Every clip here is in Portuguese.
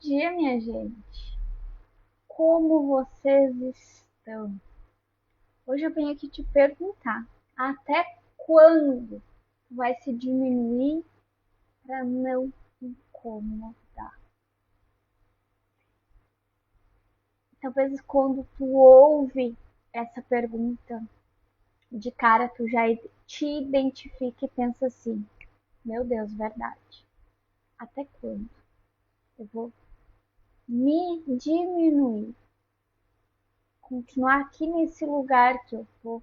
dia, minha gente. Como vocês estão? Hoje eu venho aqui te perguntar, até quando vai se diminuir para não incomodar? Talvez quando tu ouve essa pergunta, de cara tu já te identifica e pensa assim, meu Deus, verdade. Até quando eu vou me diminuir? Continuar aqui nesse lugar que eu tô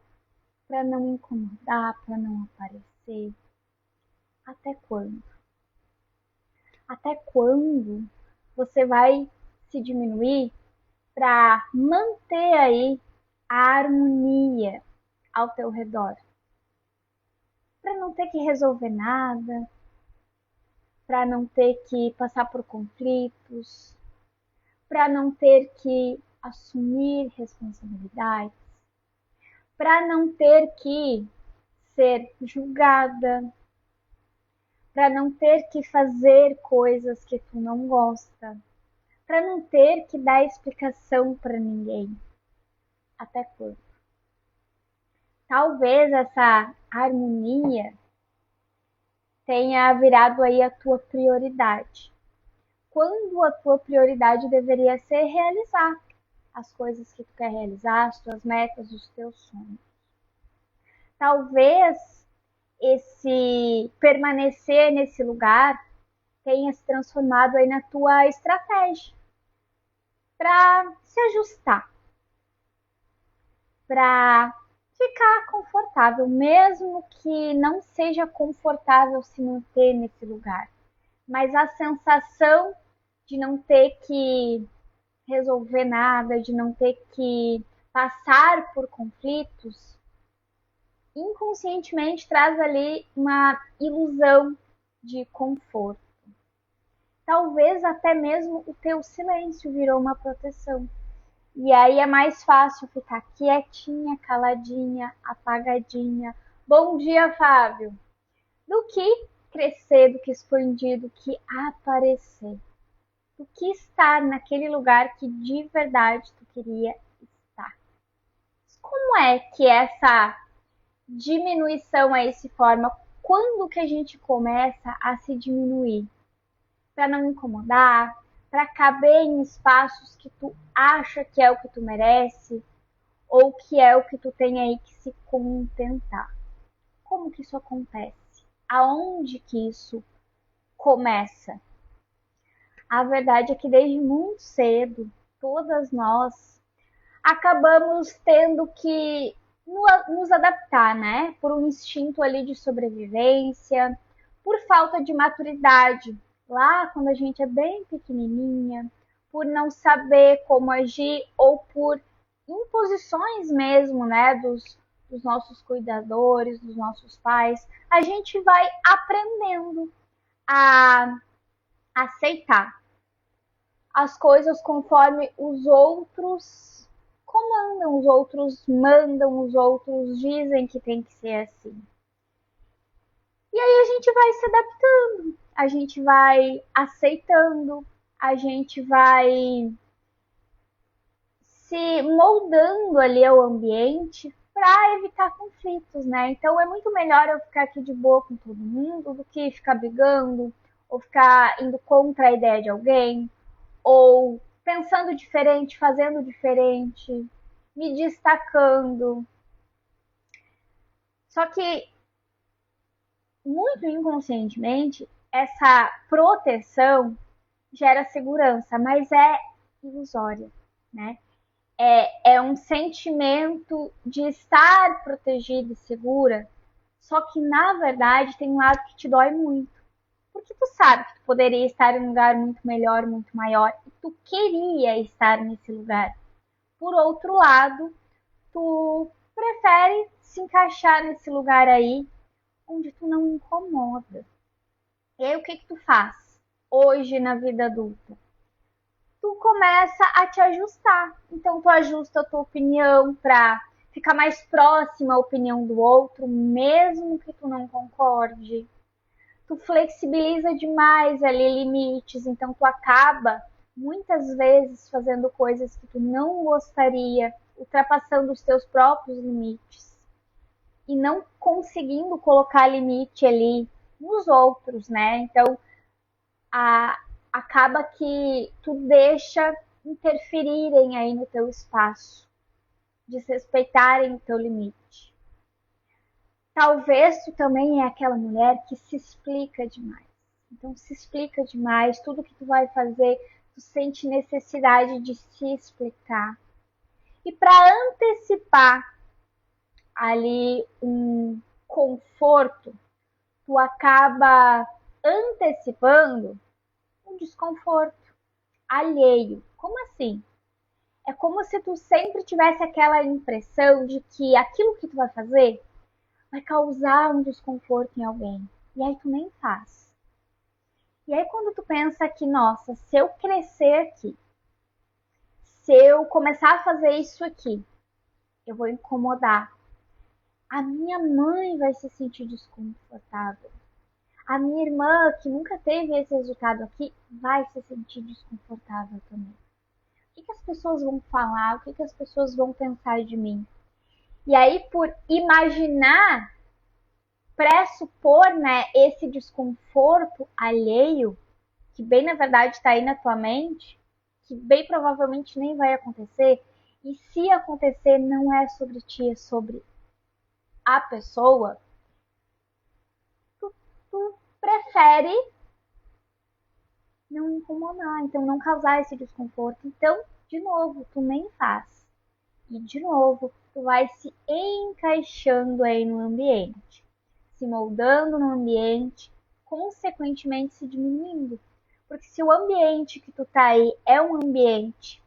para não incomodar, para não aparecer. Até quando? Até quando você vai se diminuir para manter aí a harmonia ao teu redor? Para não ter que resolver nada, para não ter que passar por conflitos, para não ter que assumir responsabilidades, para não ter que ser julgada, para não ter que fazer coisas que tu não gosta, para não ter que dar explicação para ninguém. Até quando? Talvez essa harmonia tenha virado aí a tua prioridade. Quando a tua prioridade deveria ser realizar as coisas que tu quer realizar, as tuas metas, os teus sonhos. Talvez esse permanecer nesse lugar tenha se transformado aí na tua estratégia para se ajustar, para ficar confortável, mesmo que não seja confortável se manter nesse lugar. Mas a sensação de não ter que resolver nada, de não ter que passar por conflitos, inconscientemente traz ali uma ilusão de conforto. Talvez até mesmo o teu silêncio virou uma proteção. E aí é mais fácil ficar quietinha, caladinha, apagadinha. Bom dia, Fábio. Do que crescer, do que expandir, do que aparecer. Do que estar naquele lugar que de verdade tu queria estar. Como é que essa diminuição aí se forma? Quando que a gente começa a se diminuir? Para não incomodar, para caber em espaços que tu acha que é o que tu merece ou que é o que tu tem aí que se contentar. Como que isso acontece? Aonde que isso começa? A verdade é que desde muito cedo, todas nós acabamos tendo que nos adaptar, né? Por um instinto ali de sobrevivência, por falta de maturidade, lá quando a gente é bem pequenininha, por não saber como agir ou por imposições mesmo, né, dos nossos cuidadores, dos nossos pais, a gente vai aprendendo a aceitar as coisas conforme os outros comandam, os outros mandam, os outros dizem que tem que ser assim. E aí a gente vai se adaptando, a gente vai aceitando, a gente vai se moldando ali ao ambiente para evitar conflitos, né? Então é muito melhor eu ficar aqui de boa com todo mundo do que ficar brigando ou ficar indo contra a ideia de alguém ou pensando diferente, fazendo diferente, me destacando. Só que muito inconscientemente essa proteção gera segurança, mas é ilusória, né? É um sentimento de estar protegida e segura, só que na verdade tem um lado que te dói muito. Porque tu sabe que tu poderia estar em um lugar muito melhor, muito maior, e tu queria estar nesse lugar. Por outro lado, tu prefere se encaixar nesse lugar aí, onde tu não incomoda. E aí o que tu faz hoje na vida adulta? Tu começa a te ajustar. Então tu ajusta a tua opinião para ficar mais próxima à opinião do outro, mesmo que tu não concorde. Tu flexibiliza demais ali limites, então tu acaba muitas vezes fazendo coisas que tu não gostaria, ultrapassando os teus próprios limites e não conseguindo colocar limite ali nos outros, né? Então, acaba que tu deixa interferirem aí no teu espaço, desrespeitarem o teu limite. Talvez tu também é aquela mulher que se explica demais. Então se explica demais, tudo que tu vai fazer, tu sente necessidade de se explicar. E para antecipar ali um conforto, tu acaba antecipando um desconforto alheio. Como assim? É como se tu sempre tivesse aquela impressão de que aquilo que tu vai fazer vai causar um desconforto em alguém. E aí tu nem faz. E aí quando tu pensa que, nossa, se eu crescer aqui, se eu começar a fazer isso aqui, eu vou incomodar. A minha mãe vai se sentir desconfortável. A minha irmã, que nunca teve esse resultado aqui, vai se sentir desconfortável também. O que as pessoas vão falar? O que as pessoas vão pensar de mim? E aí, por imaginar, pressupor, né, esse desconforto alheio, que bem na verdade está aí na tua mente, que bem provavelmente nem vai acontecer, e se acontecer não é sobre ti, é sobre a pessoa, tu prefere não incomodar, então não causar esse desconforto. Então, de novo, tu nem faz. E de novo, tu vai se encaixando aí no ambiente, se moldando no ambiente, consequentemente se diminuindo. Porque se o ambiente que tu tá aí é um ambiente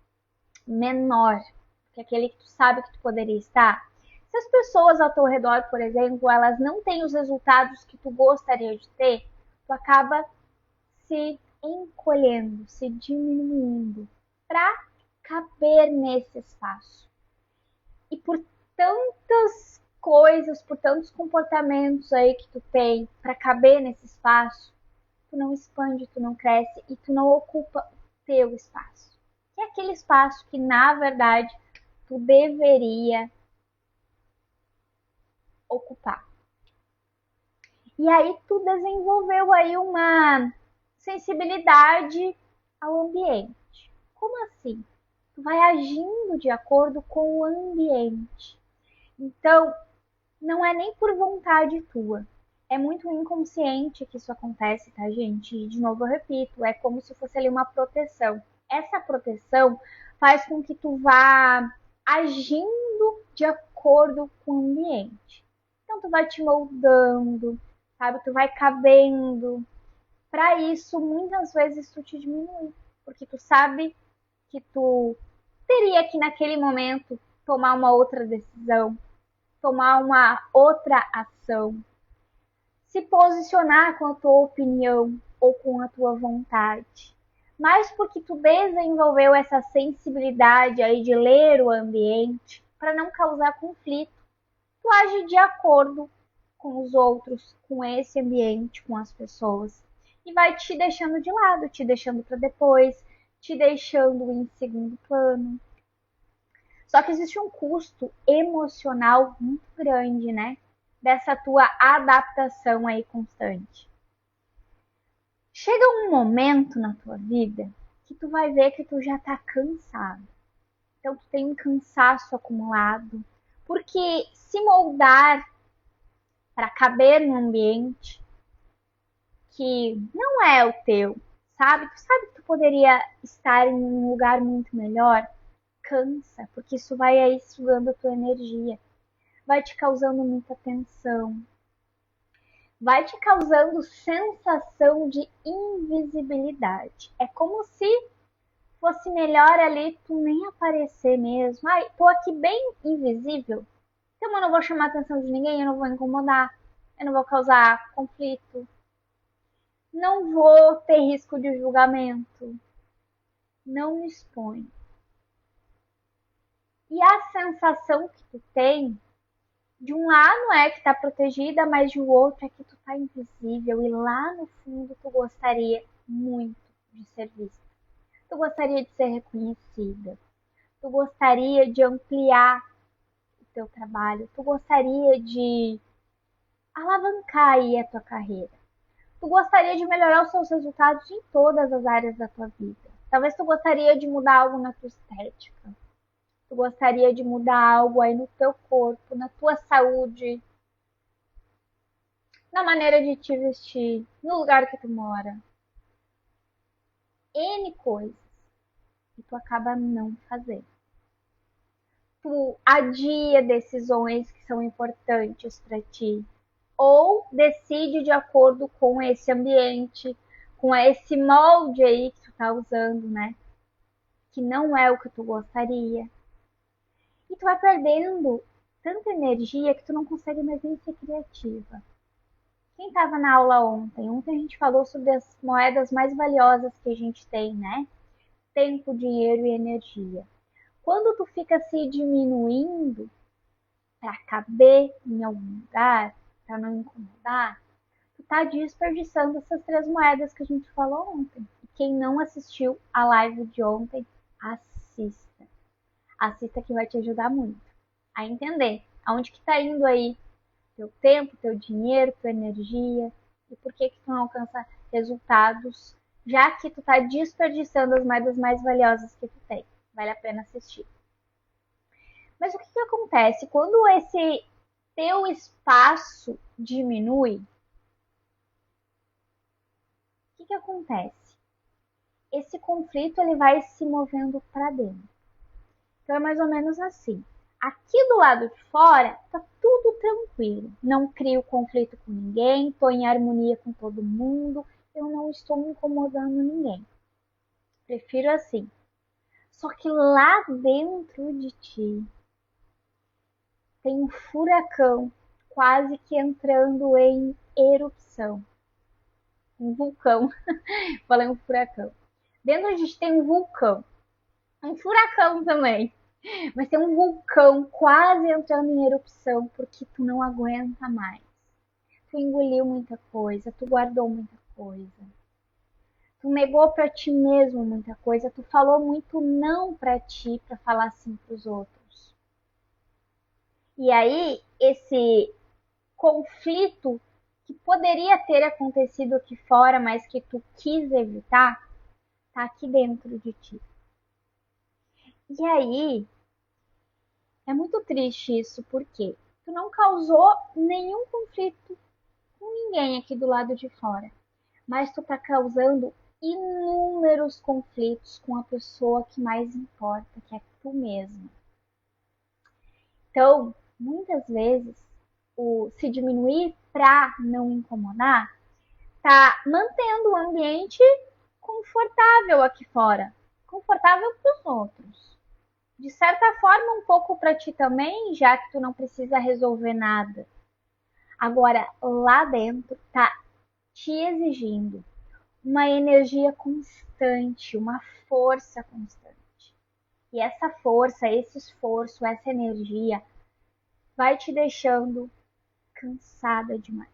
menor que aquele que tu sabe que tu poderia estar, se as pessoas ao teu redor, por exemplo, elas não têm os resultados que tu gostaria de ter, tu acaba se encolhendo, se diminuindo para caber nesse espaço. E por tantas coisas, por tantos comportamentos aí que tu tem para caber nesse espaço, tu não expande, tu não cresce e tu não ocupa o teu espaço. Que é aquele espaço que, na verdade, tu deveria ocupar. E aí tu desenvolveu aí uma sensibilidade ao ambiente. Como assim? Tu vai agindo de acordo com o ambiente. Então, não é nem por vontade tua. É muito inconsciente que isso acontece, tá, gente? E, de novo, eu repito, é como se fosse ali uma proteção. Essa proteção faz com que tu vá agindo de acordo com o ambiente. Então, tu vai te moldando, sabe? Tu vai cabendo. Para isso, muitas vezes tu te diminui, porque tu sabe que tu teria que naquele momento tomar uma outra decisão, tomar uma outra ação, se posicionar com a tua opinião ou com a tua vontade. Mas porque tu desenvolveu essa sensibilidade aí de ler o ambiente para não causar conflito, tu age de acordo com os outros, com esse ambiente, com as pessoas e vai te deixando de lado, te deixando para depois, te deixando em segundo plano. Só que existe um custo emocional muito grande, né? Dessa tua adaptação aí constante. Chega um momento na tua vida que tu vai ver que tu já tá cansado. Então tu tem um cansaço acumulado, porque se moldar para caber num ambiente que não é o teu, sabe? Tu sabe que tu poderia estar em um lugar muito melhor, cansa, porque isso vai aí sugando a tua energia, vai te causando muita tensão, vai te causando sensação de invisibilidade. É como se fosse melhor ali tu nem aparecer mesmo. Ai, tô aqui bem invisível, então eu não vou chamar a atenção de ninguém, eu não vou incomodar, eu não vou causar conflito, não vou ter risco de julgamento, não me exponho. E a sensação que tu tem, de um lado é que tá protegida, mas de outro é que tu tá invisível e lá no fundo tu gostaria muito de ser vista. Tu gostaria de ser reconhecida. Tu gostaria de ampliar o teu trabalho. Tu gostaria de alavancar aí a tua carreira. Tu gostaria de melhorar os seus resultados em todas as áreas da tua vida. Talvez tu gostaria de mudar algo na tua estética. Tu gostaria de mudar algo aí no teu corpo, na tua saúde, na maneira de te vestir, no lugar que tu mora. N coisas que tu acaba não fazendo. Tu adia decisões que são importantes para ti, ou decide de acordo com esse ambiente, com esse molde aí que tu tá usando, né? Que não é o que tu gostaria. E tu vai perdendo tanta energia que tu não consegue mais nem ser criativa. Quem estava na aula ontem? Ontem a gente falou sobre as moedas mais valiosas que a gente tem, né? Tempo, dinheiro e energia. Quando tu fica se diminuindo para caber em algum lugar, para não incomodar, tu tá desperdiçando essas 3 moedas que a gente falou ontem. E quem não assistiu a live de ontem, assista. Assista que vai te ajudar muito a entender aonde que tá indo aí teu tempo, teu dinheiro, tua energia e por que tu não alcança resultados, já que tu tá desperdiçando as moedas mais valiosas que tu tem. Vale a pena assistir. Mas o que acontece quando esse teu espaço diminui? O que acontece? Esse conflito ele vai se movendo para dentro. Então é mais ou menos assim. Aqui do lado de fora tá tudo tranquilo. Não crio conflito com ninguém, estou em harmonia com todo mundo, eu não estou incomodando ninguém. Prefiro assim. Só que lá dentro de ti tem um furacão quase que entrando em erupção. Um vulcão. Falei um furacão. Dentro de ti tem um vulcão. Um furacão também. Mas tem um vulcão quase entrando em erupção porque tu não aguenta mais. Tu engoliu muita coisa, tu guardou muita coisa. Tu negou para ti mesmo muita coisa, tu falou muito não para ti para falar assim pros outros. E aí esse conflito que poderia ter acontecido aqui fora, mas que tu quis evitar, tá aqui dentro de ti. E aí é muito triste isso, porque tu não causou nenhum conflito com ninguém aqui do lado de fora, mas tu tá causando inúmeros conflitos com a pessoa que mais importa, que é tu mesma. Então, muitas vezes, o se diminuir para não incomodar tá mantendo o ambiente confortável aqui fora, confortável para os outros. De certa forma, um pouco para ti também, já que tu não precisa resolver nada. Agora, lá dentro tá te exigindo uma energia constante, uma força constante. E essa força, esse esforço, essa energia vai te deixando cansada demais.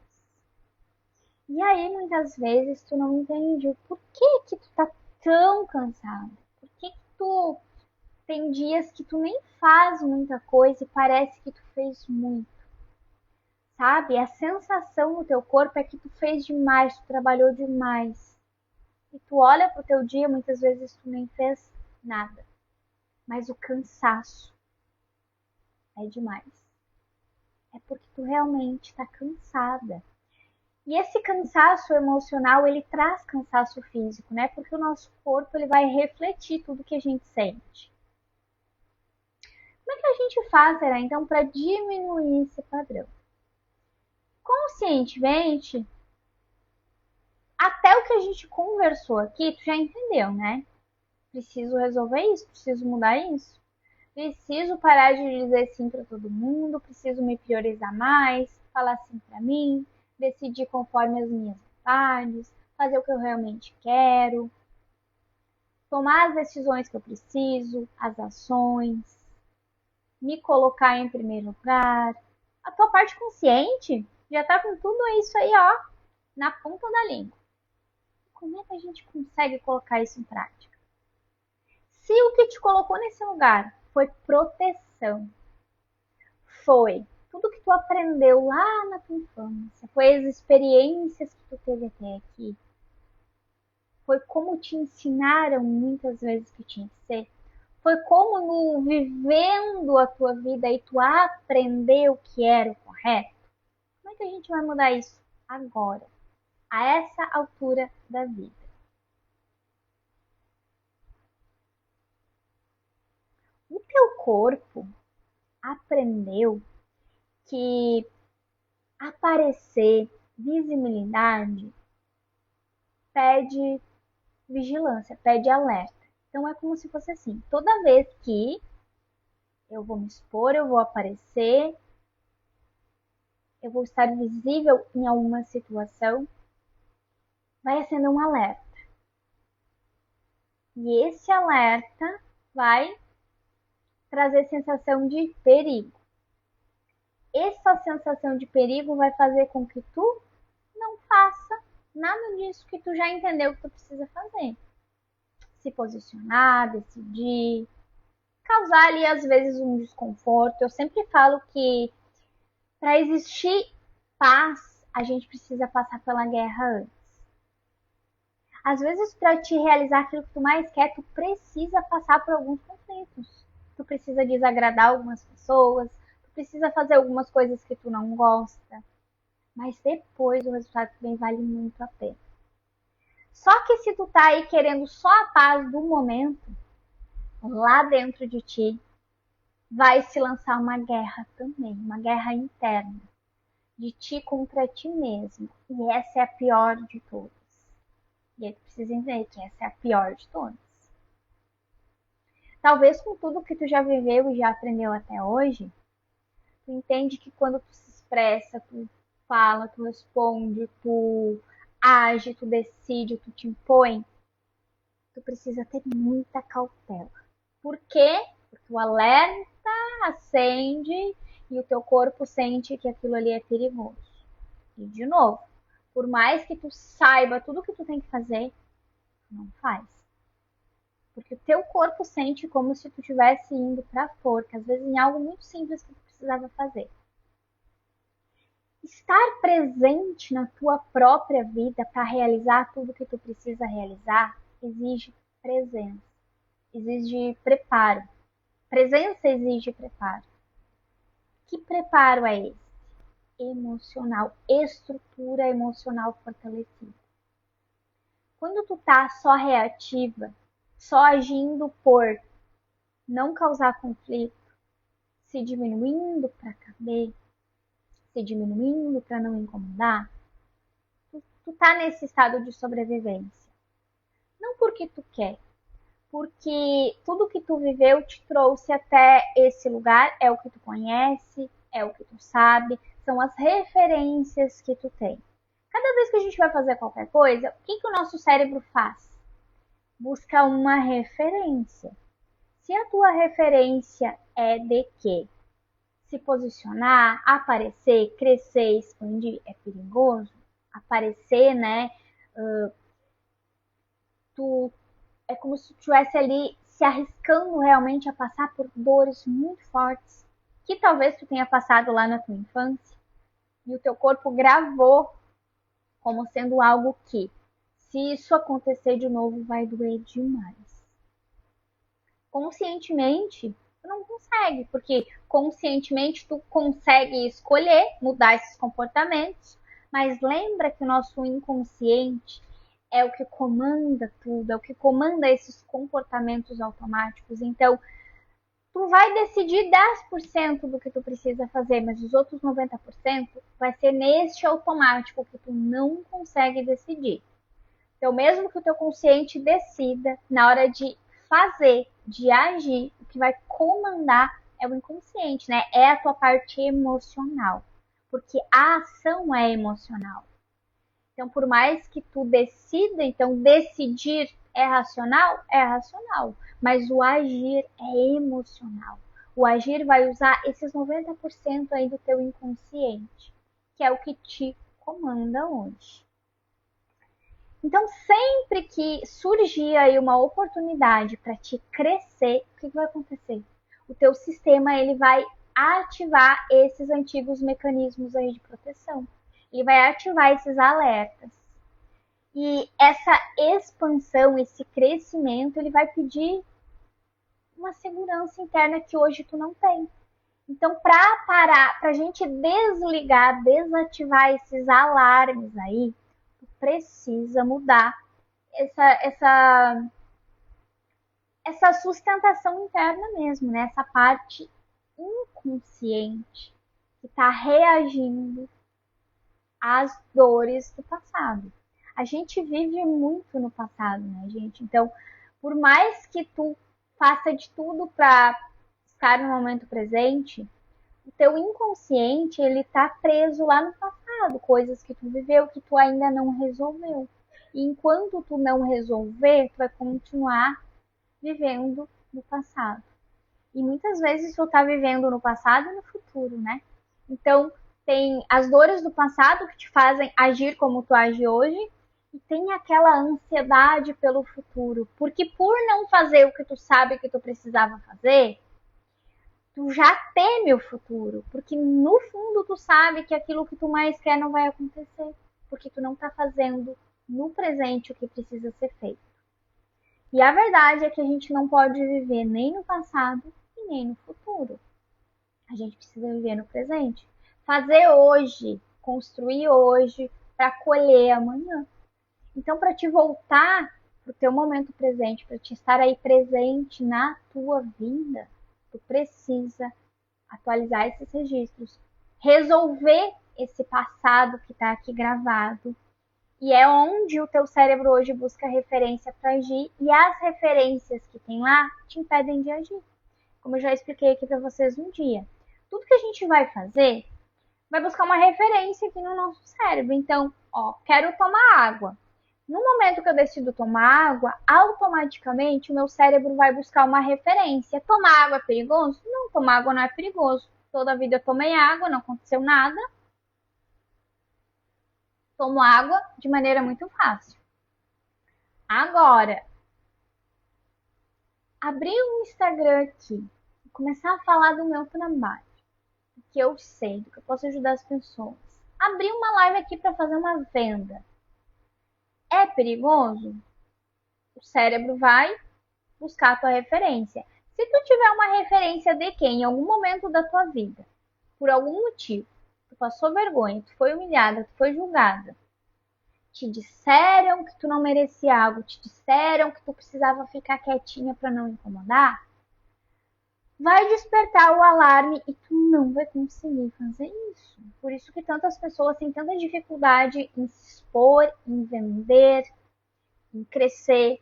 E aí, muitas vezes, tu não entende o porquê que tu tá tão cansada. Por que tu tem dias que tu nem faz muita coisa e parece que tu fez muito. Sabe? A sensação no teu corpo é que tu fez demais, tu trabalhou demais. E tu olha pro teu dia, muitas vezes tu nem fez nada. Mas o cansaço é demais. É porque tu realmente tá cansada. E esse cansaço emocional, ele traz cansaço físico, né? Porque o nosso corpo, ele vai refletir tudo que a gente sente. Como é que a gente faz, será, então, para diminuir esse padrão? Conscientemente, até o que a gente conversou aqui, tu já entendeu, né? Preciso resolver isso, preciso mudar isso. Preciso parar de dizer sim para todo mundo, preciso me priorizar mais, falar sim para mim, decidir conforme as minhas vontades, fazer o que eu realmente quero, tomar as decisões que eu preciso, as ações, me colocar em primeiro lugar. A tua parte consciente já tá com tudo isso aí, ó, na ponta da língua. Como é que a gente consegue colocar isso em prática? Se o que te colocou nesse lugar foi proteção, foi tudo que tu aprendeu lá na tua infância, foi as experiências que tu teve até aqui, foi como te ensinaram muitas vezes que tinha que ser, foi como no vivendo a tua vida e tu aprendeu o que era o correto. Como é que a gente vai mudar isso agora, a essa altura da vida? O teu corpo aprendeu que aparecer, visibilidade, pede vigilância, pede alerta. Então é como se fosse assim, toda vez que eu vou me expor, eu vou aparecer, eu vou estar visível em alguma situação, vai acender um alerta. E esse alerta vai trazer sensação de perigo. Essa sensação de perigo vai fazer com que tu não faça nada disso que tu já entendeu que tu precisa fazer. Se posicionar, decidir, causar ali às vezes um desconforto. Eu sempre falo que para existir paz, a gente precisa passar pela guerra antes. Às vezes, para te realizar aquilo que tu mais quer, tu precisa passar por alguns conflitos. Tu precisa desagradar algumas pessoas, tu precisa fazer algumas coisas que tu não gosta. Mas depois o resultado também vale muito a pena. Só que se tu tá aí querendo só a paz do momento, lá dentro de ti vai se lançar uma guerra também, uma guerra interna, de ti contra ti mesmo. E essa é a pior de todas. E aí tu precisa entender que essa é a pior de todas. Talvez com tudo que tu já viveu e já aprendeu até hoje, tu entende que quando tu se expressa, tu fala, tu responde, tu age, tu decide, tu te impõe, tu precisa ter muita cautela. Por quê? Porque o alerta acende e o teu corpo sente que aquilo ali é perigoso. E de novo, por mais que tu saiba tudo o que tu tem que fazer, não faz. Porque o teu corpo sente como se tu estivesse indo pra forca, às vezes em algo muito simples que tu precisava fazer. Estar presente na tua própria vida para realizar tudo que tu precisa realizar exige presença, exige preparo. Presença exige preparo. Que preparo é esse? Emocional, estrutura emocional fortalecida. Quando tu tá só reativa, só agindo por não causar conflito, se diminuindo para caber, se diminuindo para não incomodar, tu tá nesse estado de sobrevivência. Não porque tu quer, porque tudo que tu viveu te trouxe até esse lugar, é o que tu conhece, é o que tu sabe, são as referências que tu tem. Cada vez que a gente vai fazer qualquer coisa, o que o nosso cérebro faz? Busca uma referência. Se a tua referência é de que se posicionar, aparecer, crescer, expandir é perigoso, aparecer, né? Tu é como se tu estivesse ali se arriscando realmente a passar por dores muito fortes, que talvez tu tenha passado lá na tua infância, e o teu corpo gravou como sendo algo que, se isso acontecer de novo, vai doer demais. Conscientemente, tu não consegue, porque conscientemente tu consegue escolher mudar esses comportamentos, mas lembra que o nosso inconsciente é o que comanda tudo, é o que comanda esses comportamentos automáticos. Então, tu vai decidir 10% do que tu precisa fazer, mas os outros 90% vai ser neste automático que tu não consegue decidir. Então, mesmo que o teu consciente decida, na hora de fazer, de agir, o que vai comandar é o inconsciente, né? É a tua parte emocional. Porque a ação é emocional. Então, por mais que tu decida, então decidir é racional? É racional. Mas o agir é emocional. O agir vai usar esses 90% aí do teu inconsciente, que é o que te comanda hoje. Então, sempre que surgir aí uma oportunidade para te crescer, o que vai acontecer? O teu sistema ele vai ativar esses antigos mecanismos aí de proteção. Ele vai ativar esses alertas. E essa expansão, esse crescimento, ele vai pedir uma segurança interna que hoje tu não tem. Então, para parar, para a gente desligar, desativar esses alarmes aí, tu precisa mudar essa sustentação interna mesmo, né? Essa parte inconsciente que está reagindo às dores do passado. A gente vive muito no passado, né, gente? Então, por mais que tu faça de tudo para estar no momento presente, o teu inconsciente ele tá preso lá no passado, coisas que tu viveu que tu ainda não resolveu. E enquanto tu não resolver, tu vai continuar vivendo no passado. E muitas vezes tu tá vivendo no passado e no futuro, né? Então, tem as dores do passado que te fazem agir como tu age hoje, e tem aquela ansiedade pelo futuro. Porque por não fazer o que tu sabe que tu precisava fazer, tu já teme o futuro. Porque no fundo tu sabe que aquilo que tu mais quer não vai acontecer. Porque tu não tá fazendo no presente o que precisa ser feito. E a verdade é que a gente não pode viver nem no passado e nem no futuro. A gente precisa viver no presente. Fazer hoje, construir hoje, para colher amanhã. Então, para te voltar para o teu momento presente, para te estar aí presente na tua vida, tu precisa atualizar esses registros, resolver esse passado que está aqui gravado. E é onde o teu cérebro hoje busca referência para agir, e as referências que tem lá te impedem de agir. Como eu já expliquei aqui para vocês um dia. Tudo que a gente vai fazer vai buscar uma referência aqui no nosso cérebro. Então, ó, quero tomar água. No momento que eu decido tomar água, automaticamente o meu cérebro vai buscar uma referência. Tomar água é perigoso? Não, tomar água não é perigoso. Toda a vida eu tomei água, não aconteceu nada. Tomo água de maneira muito fácil. Agora, abrir um Instagram aqui e começar a falar do meu trabalho, do que eu sei, do que eu posso ajudar as pessoas. Abrir uma live aqui para fazer uma venda. É perigoso? O cérebro vai buscar a tua referência. Se tu tiver uma referência de quem em algum momento da tua vida, por algum motivo, tu passou vergonha, tu foi humilhada, tu foi julgada, te disseram que tu não merecia algo, te disseram que tu precisava ficar quietinha para não incomodar, vai despertar o alarme e tu não vai conseguir fazer isso. Por isso que tantas pessoas têm tanta dificuldade em se expor, em vender, em crescer,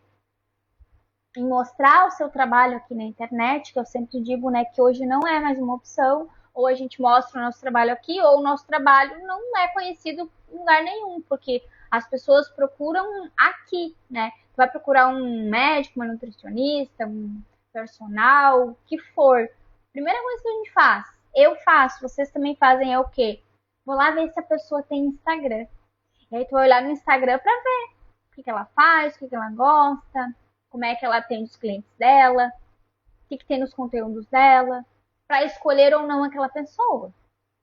em mostrar o seu trabalho aqui na internet, que eu sempre digo, né, que hoje não é mais uma opção, ou a gente mostra o nosso trabalho aqui, ou o nosso trabalho não é conhecido em lugar nenhum, porque as pessoas procuram aqui, né? Tu vai procurar um médico, uma nutricionista, um personal, o que for. Primeira coisa que a gente faz, eu faço, vocês também fazem, é o quê? Vou lá ver se a pessoa tem Instagram. E aí tu vai olhar no Instagram pra ver o que ela faz, o que ela gosta, como é que ela atende os clientes dela, o que tem nos conteúdos dela, para escolher ou não aquela pessoa.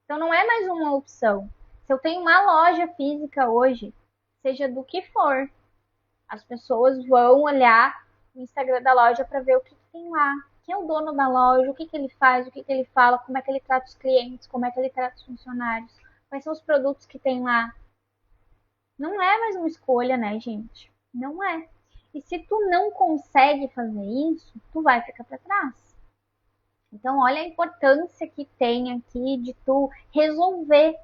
Então não é mais uma opção. Se eu tenho uma loja física hoje, seja do que for, as pessoas vão olhar no Instagram da loja para ver o que tem lá. Quem é o dono da loja, o que ele faz, o que ele fala, como é que ele trata os clientes, como é que ele trata os funcionários, quais são os produtos que tem lá. Não é mais uma escolha, né, gente? Não é. E se tu não consegue fazer isso, tu vai ficar para trás. Então, olha a importância que tem aqui de tu resolver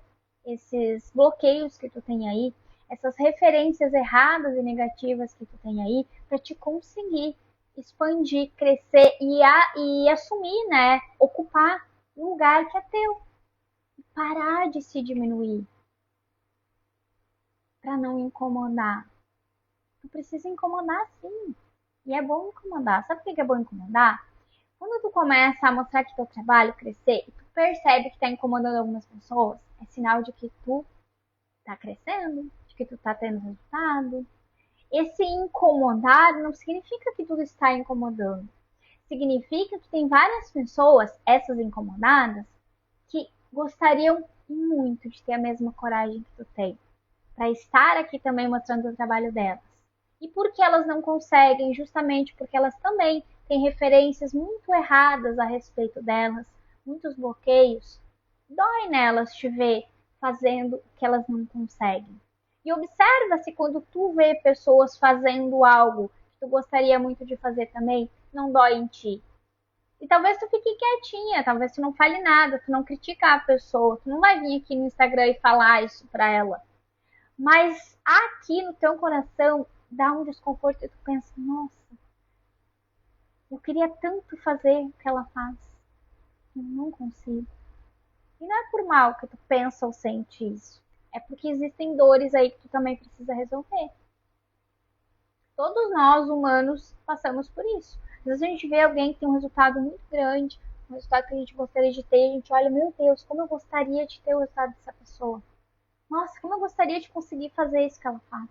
esses bloqueios que tu tem aí, essas referências erradas e negativas que tu tem aí, para te conseguir expandir, crescer e assumir, né? Ocupar um lugar que é teu. E parar de se diminuir para não incomodar. Tu precisa incomodar sim. E é bom incomodar. Sabe por que é bom incomodar? Quando tu começa a mostrar que teu trabalho crescer e tu percebe que tá incomodando algumas pessoas, é sinal de que tu tá crescendo, de que tu tá tendo resultado. Esse incomodar não significa que tudo está incomodando. Significa que tem várias pessoas, essas incomodadas, que gostariam muito de ter a mesma coragem que tu tem, para estar aqui também mostrando o trabalho delas. E por que elas não conseguem? Justamente porque elas também têm referências muito erradas a respeito delas, muitos bloqueios. Dói nelas te ver fazendo o que elas não conseguem. E observa se quando tu vê pessoas fazendo algo que tu gostaria muito de fazer também, não dói em ti. E talvez tu fique quietinha, talvez tu não fale nada, tu não critica a pessoa, tu não vai vir aqui no Instagram e falar isso pra ela. Mas aqui no teu coração dá um desconforto e tu pensa, nossa, eu queria tanto fazer o que ela faz. Eu não consigo. E não é por mal que tu pensa ou sente isso. É porque existem dores aí que tu também precisa resolver. Todos nós, humanos, passamos por isso. Às vezes a gente vê alguém que tem um resultado muito grande, um resultado que a gente gostaria de ter, e a gente olha, meu Deus, como eu gostaria de ter o resultado dessa pessoa. Nossa, como eu gostaria de conseguir fazer isso que ela faz.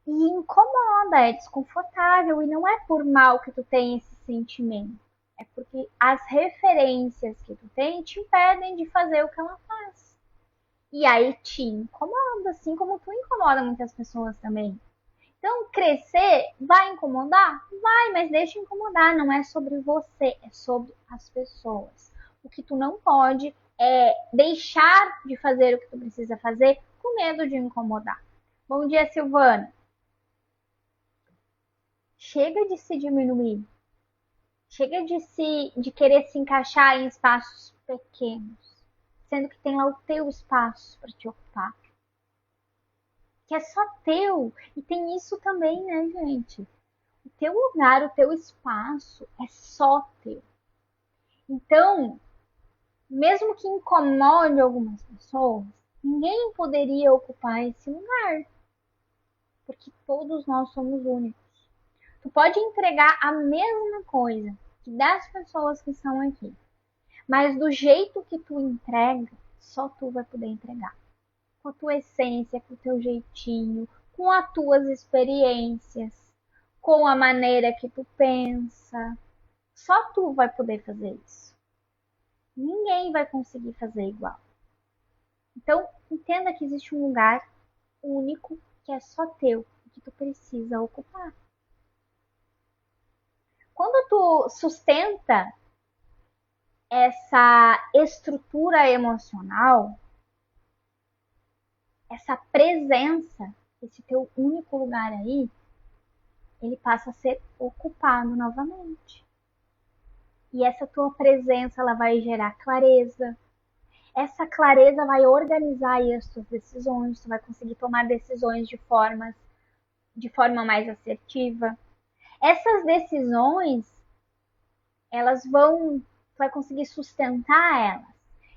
E incomoda, é desconfortável, e não é por mal que tu tem esse sentimento. É porque as referências que tu tem te impedem de fazer o que ela faz. E aí te incomoda, assim como tu incomoda muitas pessoas também. Então, crescer vai incomodar? Vai, mas deixa incomodar. Não é sobre você, é sobre as pessoas. O que tu não pode é deixar de fazer o que tu precisa fazer com medo de incomodar. Bom dia, Silvana. Chega de se diminuir. Chega de querer se encaixar em espaços pequenos, sendo que tem lá o teu espaço para te ocupar. Que é só teu. E tem isso também, né, gente? O teu lugar, o teu espaço é só teu. Então, mesmo que incomode algumas pessoas, ninguém poderia ocupar esse lugar. Porque todos nós somos únicos. Tu pode entregar a mesma coisa que 10 pessoas que estão aqui. Mas do jeito que tu entrega, só tu vai poder entregar. Com a tua essência, com o teu jeitinho, com as tuas experiências, com a maneira que tu pensa. Só tu vai poder fazer isso. Ninguém vai conseguir fazer igual. Então, entenda que existe um lugar único que é só teu e que tu precisa ocupar. Quando tu sustenta essa estrutura emocional, essa presença, esse teu único lugar aí, ele passa a ser ocupado novamente. E essa tua presença, ela vai gerar clareza. Essa clareza vai organizar aí as tuas decisões, tu vai conseguir tomar decisões de forma mais assertiva. Essas decisões, elas tu vai conseguir sustentar elas.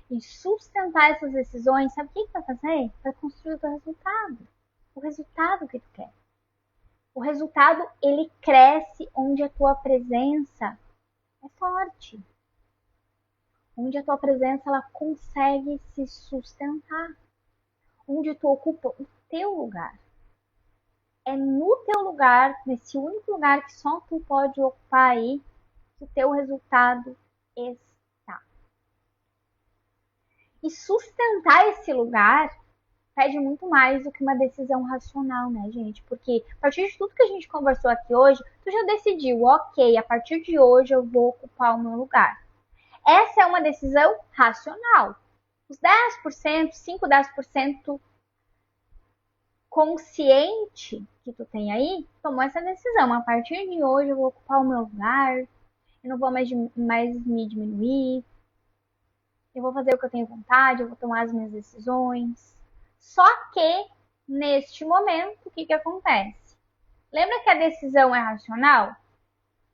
E sustentar essas decisões, sabe o que vai fazer? Vai construir o teu resultado. O resultado que tu quer. O resultado, ele cresce onde a tua presença é forte. Onde a tua presença, ela consegue se sustentar. Onde tu ocupa o teu lugar. É no teu lugar, nesse único lugar que só tu pode ocupar aí, que o teu resultado está. E sustentar esse lugar pede muito mais do que uma decisão racional, né, gente? Porque a partir de tudo que a gente conversou aqui hoje, tu já decidiu, ok, a partir de hoje eu vou ocupar o meu lugar. Essa é uma decisão racional. Os 10%, 5, 10% consciente que tu tem aí, tomou essa decisão. A partir de hoje eu vou ocupar o meu lugar, eu não vou mais me diminuir, eu vou fazer o que eu tenho vontade, eu vou tomar as minhas decisões. Só que, neste momento, o que acontece? Lembra que a decisão é racional?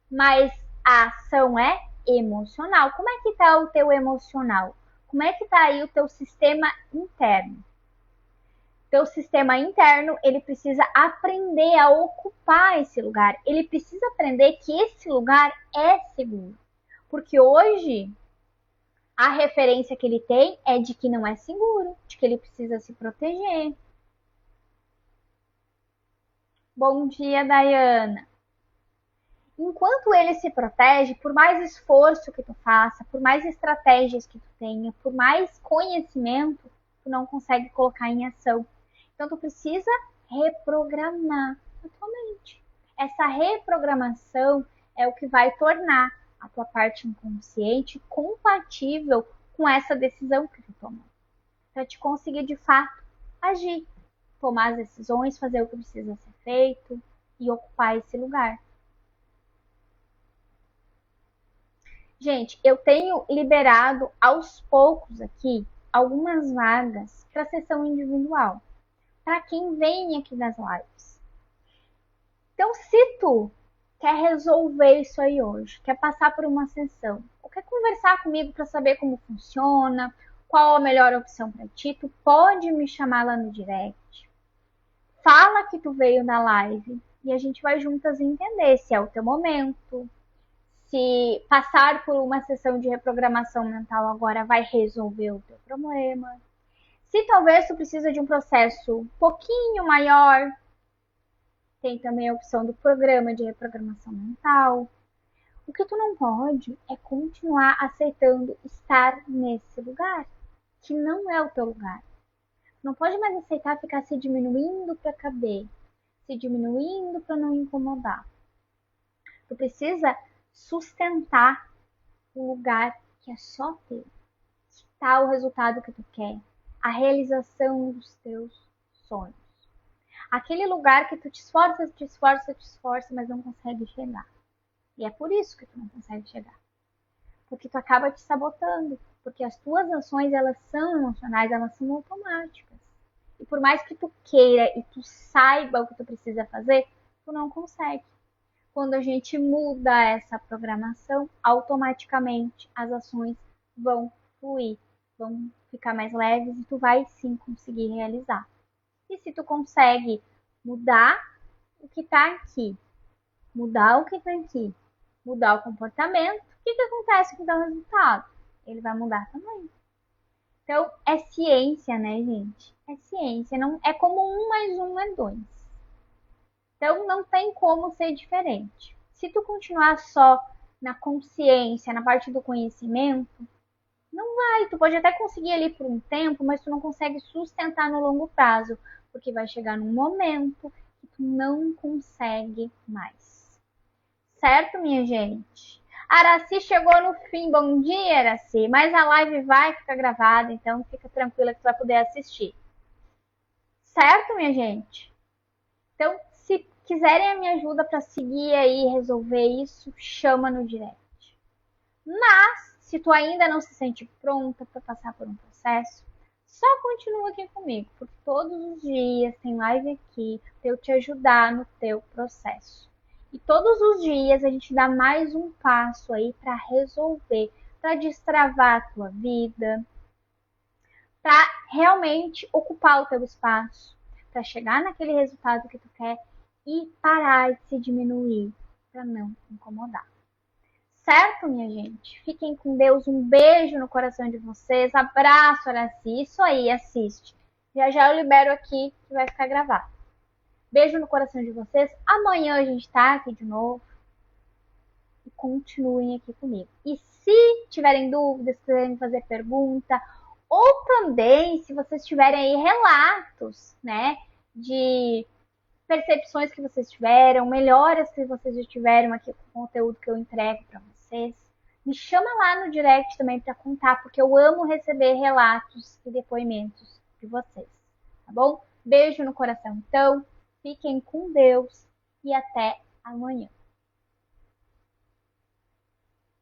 Mas a ação é emocional. Como é que está o teu emocional? Como é que está aí o teu sistema interno? Teu sistema interno, ele precisa aprender a ocupar esse lugar. Ele precisa aprender que esse lugar é seguro. Porque hoje, a referência que ele tem é de que não é seguro, de que ele precisa se proteger. Bom dia, Dayana. Enquanto ele se protege, por mais esforço que tu faça, por mais estratégias que tu tenha, por mais conhecimento, tu não consegue colocar em ação. Então tu precisa reprogramar a tua mente. Essa reprogramação é o que vai tornar a tua parte inconsciente compatível com essa decisão que tu tomou. Para te conseguir de fato agir, tomar as decisões, fazer o que precisa ser feito e ocupar esse lugar. Gente, eu tenho liberado aos poucos aqui algumas vagas para sessão individual, para quem vem aqui nas lives. Então, se tu quer resolver isso aí hoje, quer passar por uma sessão, ou quer conversar comigo para saber como funciona, qual a melhor opção para ti, tu pode me chamar lá no direct. Fala que tu veio na live e a gente vai juntas entender se é o teu momento, se passar por uma sessão de reprogramação mental agora vai resolver o teu problema. Se talvez tu precisa de um processo um pouquinho maior, tem também a opção do programa de reprogramação mental. O que tu não pode é continuar aceitando estar nesse lugar, que não é o teu lugar. Não pode mais aceitar ficar se diminuindo para caber, se diminuindo para não incomodar. Tu precisa sustentar o lugar que é só teu, que está o resultado que tu quer, a realização dos teus sonhos. Aquele lugar que tu te esforça, mas não consegue chegar. E é por isso que tu não consegue chegar. Porque tu acaba te sabotando, porque as tuas ações, elas são emocionais, elas são automáticas. E por mais que tu queira e tu saiba o que tu precisa fazer, tu não consegue. Quando a gente muda essa programação, automaticamente as ações vão fluir, vão ficar mais leves e tu vai sim conseguir realizar. E se tu consegue mudar o que está aqui, mudar o que está aqui, mudar o comportamento, o que acontece com o teu resultado? Ele vai mudar também. Então, é ciência, né, gente? É ciência. Não, é como 1 mais 1 é 2. Então, não tem como ser diferente. Se tu continuar só na consciência, na parte do conhecimento, não vai. Tu pode até conseguir ali por um tempo, mas tu não consegue sustentar no longo prazo, porque vai chegar num momento que tu não consegue mais. Certo, minha gente? Araci chegou no fim. Bom dia, Araci. Mas a live vai ficar gravada, então fica tranquila que tu vai poder assistir. Certo, minha gente? Então, se quiserem a minha ajuda para seguir aí e resolver isso, chama no direct. Mas, se tu ainda não se sente pronta para passar por um processo, só continua aqui comigo, porque todos os dias tem live aqui para eu te ajudar no teu processo. E todos os dias a gente dá mais um passo aí para resolver, para destravar a tua vida, para realmente ocupar o teu espaço, para chegar naquele resultado que tu quer e parar de se diminuir para não incomodar. Certo, minha gente? Fiquem com Deus. Um beijo no coração de vocês. Abraço, Araci. Isso aí, assiste. Já já eu libero aqui que vai ficar gravado. Beijo no coração de vocês. Amanhã a gente tá aqui de novo. E continuem aqui comigo. E se tiverem dúvidas, se quiserem fazer pergunta, ou também se vocês tiverem aí relatos, né, de percepções que vocês tiveram, melhoras que vocês já tiveram aqui com o conteúdo que eu entrego para vocês, me chama lá no direct também para contar, porque eu amo receber relatos e depoimentos de vocês, tá bom? Beijo no coração, então, fiquem com Deus e até amanhã.